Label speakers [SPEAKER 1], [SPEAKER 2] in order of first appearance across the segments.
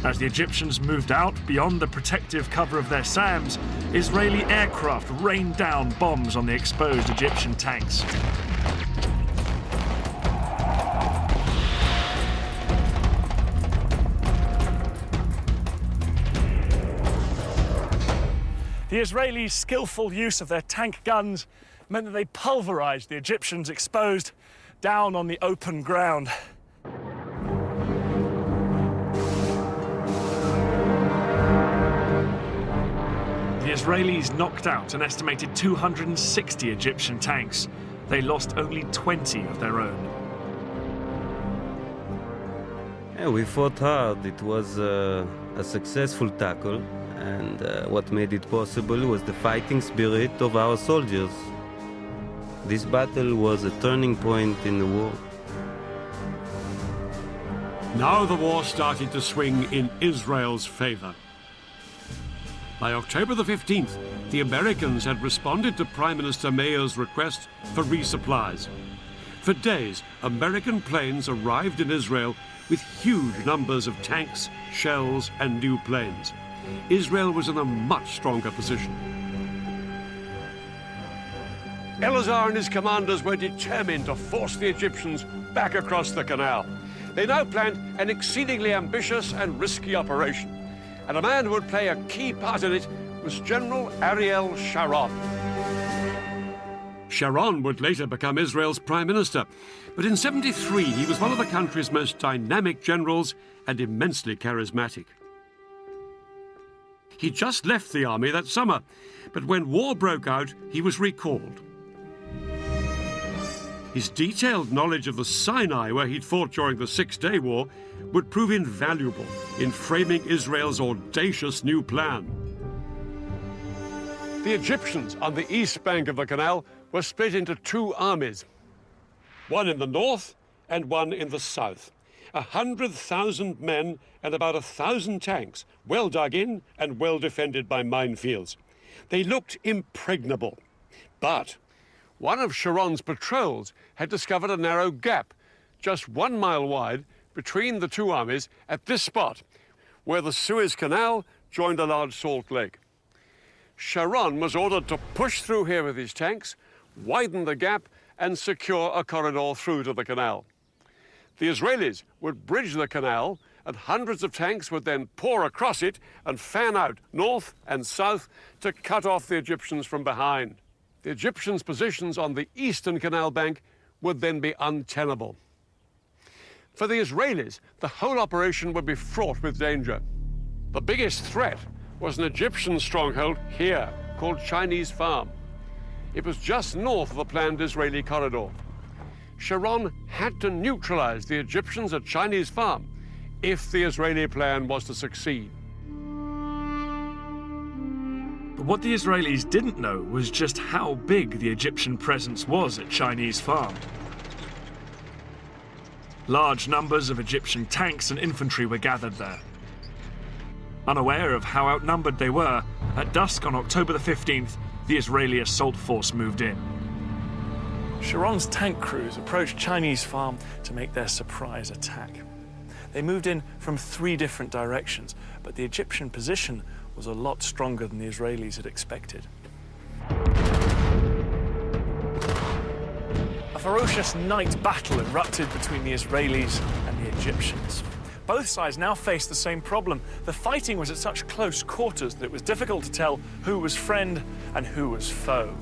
[SPEAKER 1] As the Egyptians moved out beyond the protective cover of their SAMs, Israeli aircraft rained down bombs on the exposed Egyptian tanks. The Israelis' skillful use of their tank guns meant that they pulverized the Egyptians exposed down on the open ground. The Israelis knocked out an estimated 260 Egyptian tanks. They lost only 20 of their own.
[SPEAKER 2] Yeah, we fought hard. It was a successful tackle. And what made it possible was the fighting spirit of our soldiers. This battle was a turning point in the war.
[SPEAKER 3] Now the war started to swing in Israel's favor. By October the 15th, the Americans had responded to Prime Minister Meir's request for resupplies. For days, American planes arrived in Israel with huge numbers of tanks, shells, and new planes. Israel was in a much stronger position. Eleazar and his commanders were determined to force the Egyptians back across the canal. They now planned an exceedingly ambitious and risky operation, and a man who would play a key part in it was General Ariel Sharon. Sharon would later become Israel's prime minister, but in '73 he was one of the country's most dynamic generals and immensely charismatic. He just left the army that summer, but when war broke out, he was recalled. His detailed knowledge of the Sinai, where he'd fought during the Six-Day War, would prove invaluable in framing Israel's audacious new plan. The Egyptians on the east bank of the canal were split into two armies, one in the north and one in the south. 100,000 men and about 1,000 tanks, well dug in and well defended by minefields. They looked impregnable. But one of Sharon's patrols had discovered a narrow gap, just 1 mile wide, between the two armies at this spot, where the Suez Canal joined a large salt lake. Sharon was ordered to push through here with his tanks, widen the gap, and secure a corridor through to the canal. The Israelis would bridge the canal, and hundreds of tanks would then pour across it and fan out north and south to cut off the Egyptians from behind. The Egyptians' positions on the eastern canal bank would then be untenable. For the Israelis, the whole operation would be fraught with danger. The biggest threat was an Egyptian stronghold here, called Chinese Farm. It was just north of the planned Israeli corridor. Sharon had to neutralize the Egyptians at Chinese Farm if the Israeli plan was to succeed.
[SPEAKER 1] But what the Israelis didn't know was just how big the Egyptian presence was at Chinese Farm. Large numbers of Egyptian tanks and infantry were gathered there. Unaware of how outnumbered they were, at dusk on October the 15th, the Israeli assault force moved in.
[SPEAKER 4] Sharon's tank crews approached Chinese Farm to make their surprise attack. They moved in from 3 different directions, but the Egyptian position was a lot stronger than the Israelis had expected. A ferocious night battle erupted between the Israelis and the Egyptians. Both sides now faced the same problem. The fighting was at such close quarters that it was difficult to tell who was friend and who was foe.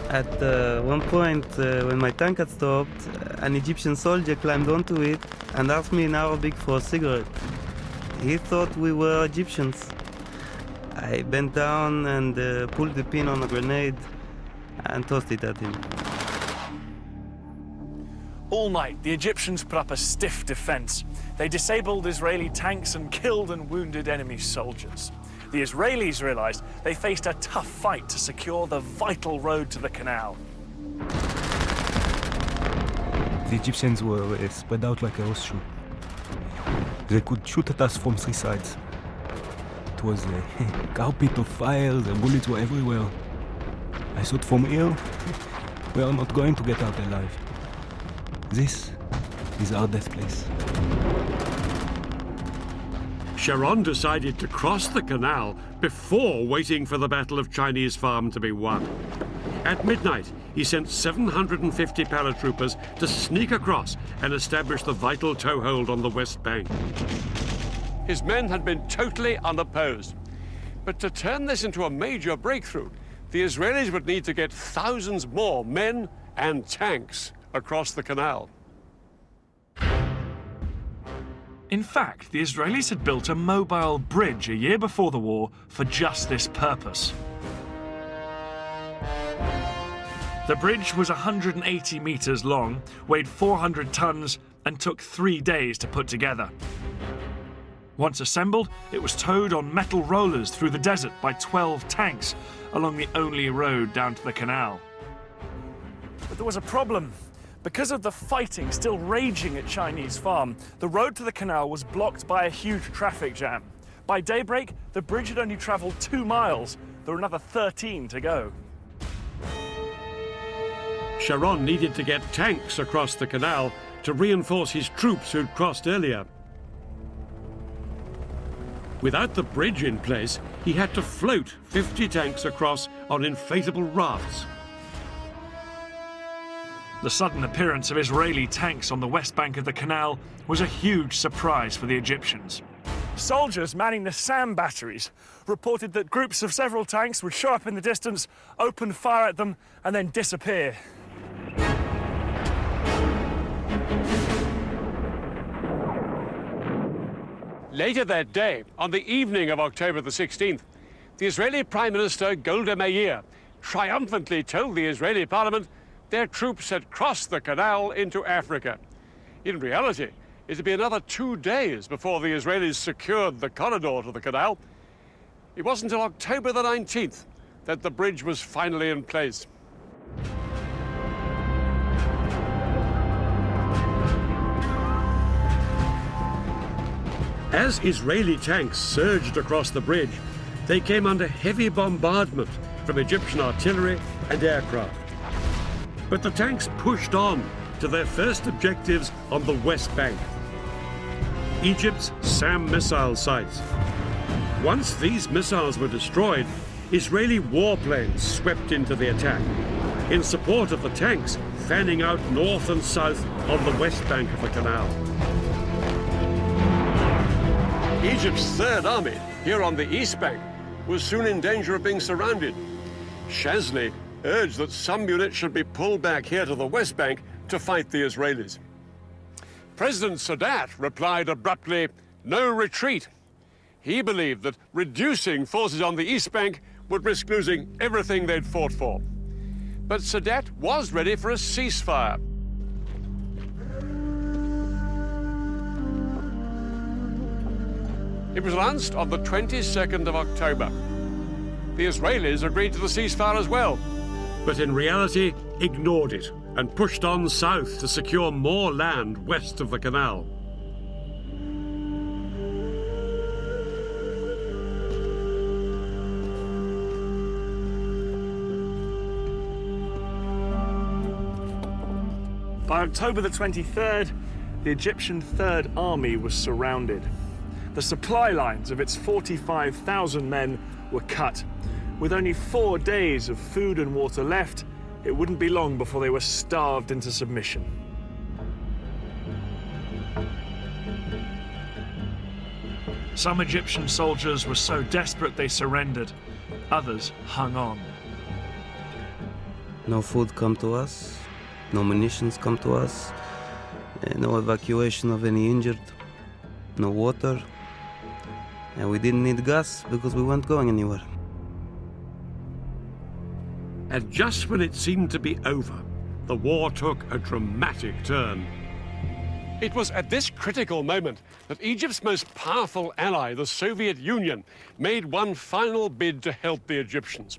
[SPEAKER 2] At one point, when my tank had stopped, an Egyptian soldier climbed onto it and asked me in Arabic for a cigarette. He thought we were Egyptians. I bent down and pulled the pin on a grenade and tossed it at him.
[SPEAKER 4] All night, the Egyptians put up a stiff defense. They disabled Israeli tanks and killed and wounded enemy soldiers. The Israelis realized they faced a tough fight to secure the vital road to the canal.
[SPEAKER 5] The Egyptians were spread out like a horseshoe. They could shoot at us from 3 sides. It was a carpet of fire, the bullets were everywhere. I thought from here, we are not going to get out alive. This is our death place.
[SPEAKER 3] Sharon decided to cross the canal before waiting for the Battle of Chinese Farm to be won. At midnight, he sent 750 paratroopers to sneak across and establish the vital toehold on the west bank. His men had been totally unopposed. But to turn this into a major breakthrough, the Israelis would need to get thousands more men and tanks across the canal.
[SPEAKER 1] In fact, the Israelis had built a mobile bridge a year before the war for just this purpose. The bridge was 180 meters long, weighed 400 tons, and took 3 days to put together. Once assembled, it was towed on metal rollers through the desert by 12 tanks along the only road down to the canal.
[SPEAKER 4] But there was a problem. Because of the fighting still raging at Chinese Farm, the road to the canal was blocked by a huge traffic jam. By daybreak, the bridge had only traveled 2 miles. There were another 13 to go.
[SPEAKER 3] Sharon needed to get tanks across the canal to reinforce his troops who'd crossed earlier. Without the bridge in place, he had to float 50 tanks across on inflatable rafts.
[SPEAKER 1] The sudden appearance of Israeli tanks on the west bank of the canal was a huge surprise for the Egyptians.
[SPEAKER 4] Soldiers manning the SAM batteries reported that groups of several tanks would show up in the distance, open fire at them, and then disappear.
[SPEAKER 3] Later that day, on the evening of October the 16th, the Israeli Prime Minister Golda Meir triumphantly told the Israeli parliament their troops had crossed the canal into Africa. In reality, it would be another 2 days before the Israelis secured the corridor to the canal. It wasn't until October the 19th that the bridge was finally in place. As Israeli tanks surged across the bridge, they came under heavy bombardment from Egyptian artillery and aircraft. But the tanks pushed on to their first objectives on the west bank, Egypt's SAM missile sites. Once these missiles were destroyed, Israeli warplanes swept into the attack, in support of the tanks fanning out north and south on the west bank of the canal. Egypt's Third Army, here on the east bank, was soon in danger of being surrounded. Shazli urged that some units should be pulled back here to the west bank to fight the Israelis. President Sadat replied abruptly, "No retreat." He believed that reducing forces on the east bank would risk losing everything they'd fought for. But Sadat was ready for a ceasefire. It was announced on the 22nd of October. The Israelis agreed to the ceasefire as well, but in reality ignored it and pushed on south to secure more land west of the canal.
[SPEAKER 4] By October the 23rd, the Egyptian Third Army was surrounded. The supply lines of its 45,000 men were cut. With only 4 days of food and water left, it wouldn't be long before they were starved into submission.
[SPEAKER 1] Some Egyptian soldiers were so desperate they surrendered. Others hung on.
[SPEAKER 2] No food come to us, no munitions come to us, no evacuation of any injured, no water, and we didn't need gas because we weren't going anywhere.
[SPEAKER 3] And just when it seemed to be over, the war took a dramatic turn. It was at this critical moment that Egypt's most powerful ally, the Soviet Union, made one final bid to help the Egyptians.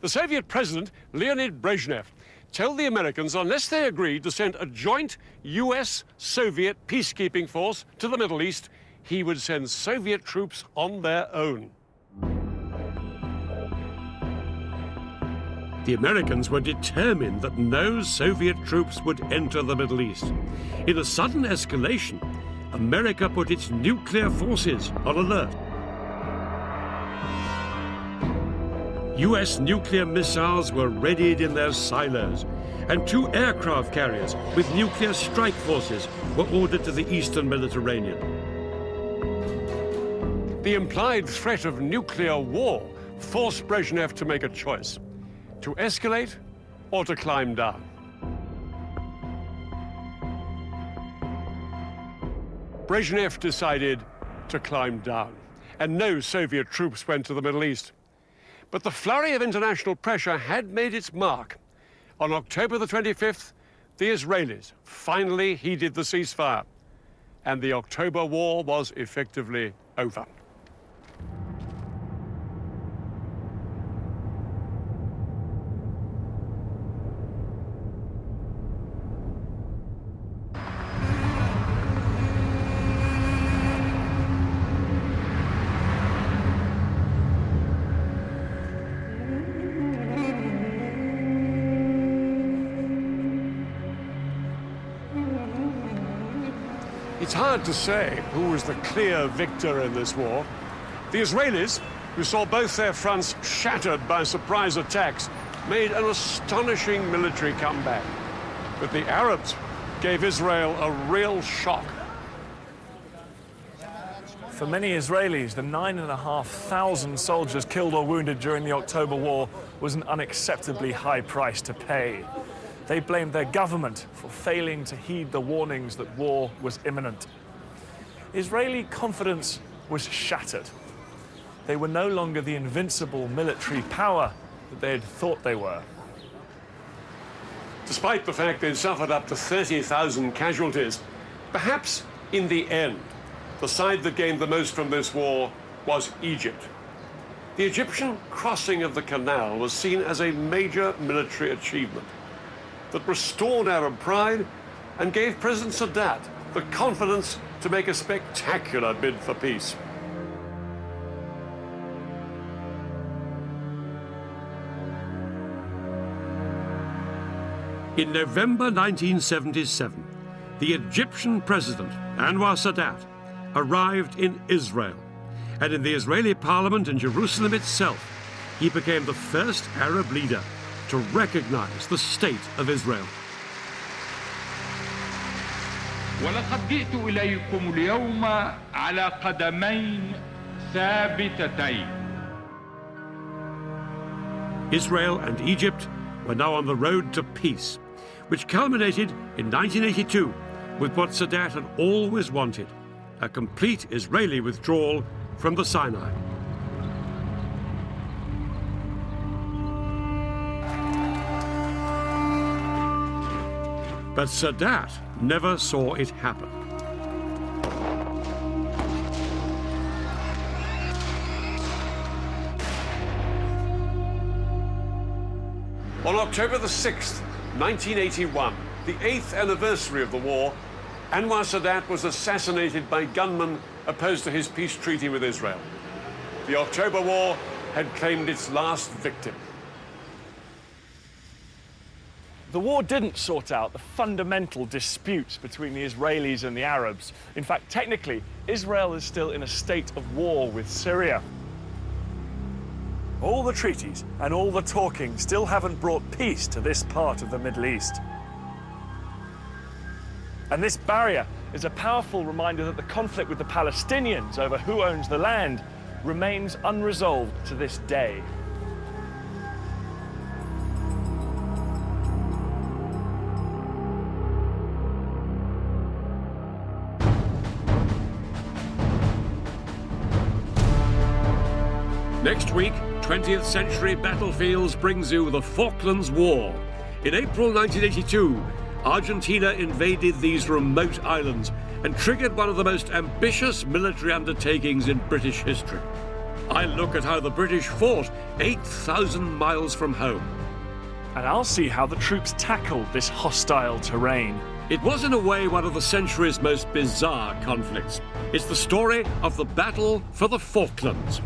[SPEAKER 3] The Soviet president, Leonid Brezhnev, told the Americans unless they agreed to send a joint US-Soviet peacekeeping force to the Middle East, he would send Soviet troops on their own. The Americans were determined that no Soviet troops would enter the Middle East. In a sudden escalation, America put its nuclear forces on alert. US nuclear missiles were readied in their silos, and 2 aircraft carriers with nuclear strike forces were ordered to the eastern Mediterranean. The implied threat of nuclear war forced Brezhnev to make a choice: to escalate or to climb down. Brezhnev decided to climb down, and no Soviet troops went to the Middle East. But the flurry of international pressure had made its mark. On October the 25th, the Israelis finally heeded the ceasefire, and the October War was effectively over. It's hard to say who was the clear victor in this war. The Israelis, who saw both their fronts shattered by surprise attacks, made an astonishing military comeback. But the Arabs gave Israel a real shock.
[SPEAKER 4] For many Israelis, the 9,500 soldiers killed or wounded during the October War was an unacceptably high price to pay. They blamed their government for failing to heed the warnings that war was imminent. Israeli confidence was shattered. They were no longer the invincible military power that they had thought they were.
[SPEAKER 3] Despite the fact they'd suffered up to 30,000 casualties, perhaps in the end, the side that gained the most from this war was Egypt. The Egyptian crossing of the canal was seen as a major military achievement that restored Arab pride and gave President Sadat the confidence to make a spectacular bid for peace. In November 1977, the Egyptian president, Anwar Sadat, arrived in Israel, and in the Israeli parliament in Jerusalem itself, he became the first Arab leader to recognize the state of Israel.
[SPEAKER 6] ولقد جئت إليكم اليوم على قدمين ثابتتين.
[SPEAKER 3] Israel and Egypt were now on the road to peace, which culminated in 1982 with what Sadat had always wanted: a complete Israeli withdrawal from the Sinai. But Sadat never saw it happen. On October the 6th, 1981, the 8th anniversary of the war, Anwar Sadat was assassinated by gunmen opposed to his peace treaty with Israel. The October War had claimed its last victim.
[SPEAKER 4] The war didn't sort out the fundamental disputes between the Israelis and the Arabs. In fact, technically, Israel is still in a state of war with Syria. All the treaties and all the talking still haven't brought peace to this part of the Middle East. And this barrier is a powerful reminder that the conflict with the Palestinians over who owns the land remains unresolved to this day.
[SPEAKER 3] Next week, 20th century battlefields brings you the Falklands War. In April 1982, Argentina invaded these remote islands and triggered one of the most ambitious military undertakings in British history. I look at how the British fought 8,000 miles from home.
[SPEAKER 4] And I'll see how the troops tackled this hostile terrain.
[SPEAKER 3] It was in a way one of the century's most bizarre conflicts. It's the story of the battle for the Falklands.